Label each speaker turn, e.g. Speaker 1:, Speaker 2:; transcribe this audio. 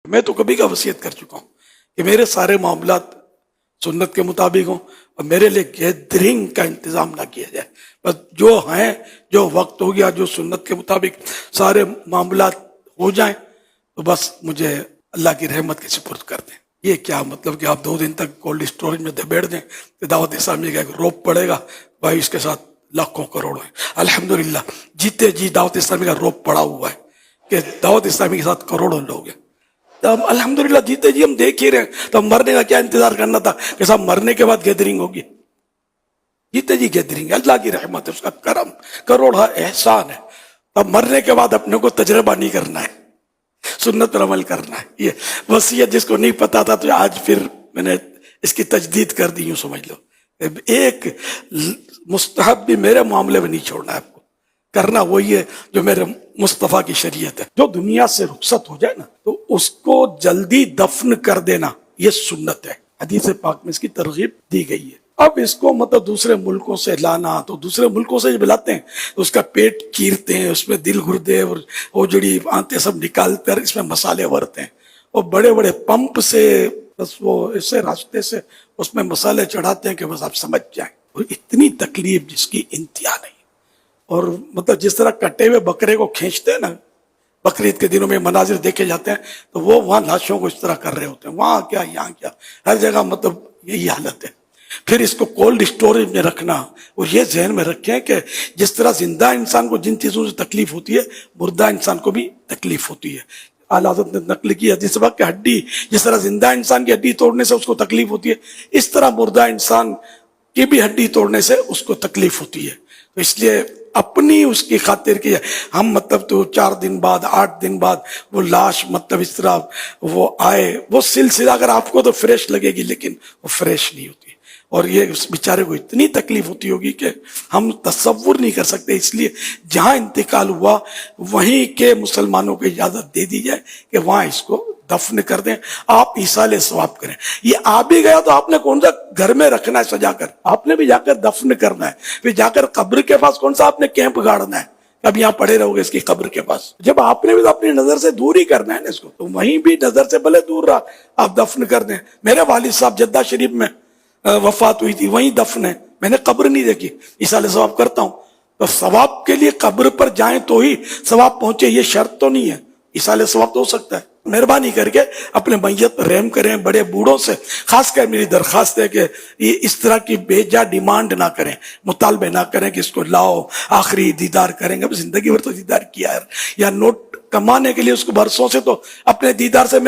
Speaker 1: میں تو کبھی کا وصیت کر چکا ہوں کہ میرے سارے معاملات سنت کے مطابق ہوں اور میرے لیے گیدرنگ کا انتظام نہ کیا جائے. بس جو ہیں، جو وقت ہو گیا، جو سنت کے مطابق سارے معاملات ہو جائیں تو بس مجھے اللہ کی رحمت کے سپرد کر دیں. یہ کیا مطلب کہ آپ 2 دن تک کولڈ اسٹوریج میں بیٹھ دیں کہ دعوت اسلامی کا ایک روپ پڑے گا بھائی، اس کے ساتھ لاکھوں کروڑوں ہیں. الحمدللہ جیتے جی دعوت اسلامی کا روپ پڑا ہوا ہے کہ دعوت اسلامی کے ساتھ کروڑوں لوگ ہیں. تو ہم الحمدللہ جیتے جی ہم دیکھ ہی رہے ہیں، تو ہم مرنے کا کیا انتظار کرنا تھا کہ صاحب مرنے کے بعد گیدرنگ ہوگی. جیتے جی گیدرنگ، اللہ کی رحمت ہے، اس کا کرم کروڑا احسان ہے. اب مرنے کے بعد اپنے کو تجربہ نہیں کرنا ہے، سنت پر عمل کرنا ہے. یہ وصیت جس کو نہیں پتا تھا تو آج پھر میں نے اس کی تجدید کر دی. یوں سمجھ لو ایک مستحب بھی میرے معاملے میں نہیں چھوڑنا ہے. آپ کو کرنا وہی ہے جو میرے مصطفیٰ کی شریعت ہے. جو دنیا سے رخصت ہو جائے نا تو اس کو جلدی دفن کر دینا، یہ سنت ہے. حدیث پاک میں اس کی ترغیب دی گئی ہے. اب اس کو مطلب دوسرے ملکوں سے لانا، تو دوسرے ملکوں سے جب لاتے ہیں تو اس کا پیٹ چیرتے ہیں، اس میں دل گردے اور وہ جڑی آنتیں سب نکال کر اس میں مسالے بھرتے ہیں، اور بڑے بڑے پمپ سے بس وہ اسے راستے سے اس میں مسالے چڑھاتے ہیں کہ بس آپ سمجھ جائیں. اور اتنی تکلیف جس کی انتہا نہیں. اور مطلب جس طرح کٹے ہوئے بکرے کو کھینچتے ہیں نا، بقرعید کے دنوں میں مناظر دیکھے جاتے ہیں، تو وہ وہاں لاشوں کو اس طرح کر رہے ہوتے ہیں. وہاں کیا یہاں کیا، ہر جگہ مطلب یہی حالت ہے. پھر اس کو کولڈ اسٹوریج میں رکھنا، اور یہ ذہن میں رکھیں کہ جس طرح زندہ انسان کو جن چیزوں سے تکلیف ہوتی ہے مردہ انسان کو بھی تکلیف ہوتی ہے. اعلیٰ حضرت نے نقل کی حدیث کہ ہڈی، جس طرح زندہ انسان کی ہڈی توڑنے سے اس کو تکلیف ہوتی ہے، اس طرح مردہ انسان کی بھی ہڈی توڑنے سے اس کو تکلیف ہوتی ہے. تو اس لیے اپنی اس کی خاطر کی ہم مطلب تو 4 دن بعد 8 دن بعد وہ لاش مطلب اس طرح وہ آئے، وہ سلسلہ اگر آپ کو تو فریش لگے گی لیکن وہ فریش نہیں ہوتی. اور یہ اس بیچارے کو اتنی تکلیف ہوتی ہوگی کہ ہم تصور نہیں کر سکتے. اس لیے جہاں انتقال ہوا وہیں کے مسلمانوں کو اجازت دے دی جائے کہ وہاں اس کو دفن کر دیں، آپ ایصال ثواب کریں. یہ آ بھی گیا تو آپ نے کون سا گھر میں رکھنا ہے سجا کر، آپ نے بھی جا کر دفن کرنا ہے. پھر جا کر قبر کے پاس کون سا آپ نے کیمپ گاڑنا ہے، اب یہاں پڑے رہو گے اس کی قبر کے پاس. جب آپ نے بھی تو اپنی نظر سے دور ہی کرنا ہے نا اس کو، تو وہیں بھی نظر سے بھلے دور رہا آپ دفن کر دیں. میرے والد صاحب جدہ شریف میں وفات ہوئی تھی، وہیں دفن ہے، میں نے قبر نہیں دیکھی. ایصال ثواب کرتا ہوں تو ثواب کے لیے قبر پر جائیں تو ہی ثواب پہنچے، یہ شرط تو نہیں ہے. ایصال ثواب تو ہو سکتا ہے. مہربانی کر کے اپنے میت پر رحم کریں. بڑے بوڑھوں سے خاص کر میری درخواست ہے کہ یہ اس طرح کی بے جا ڈیمانڈ نہ کریں، مطالبے نہ کریں کہ اس کو لاؤ آخری دیدار کریں گے. اب زندگی بھر تو دیدار کیا ہے، یا نوٹ کمانے کے لیے اس کو برسوں سے تو اپنے دیدار سے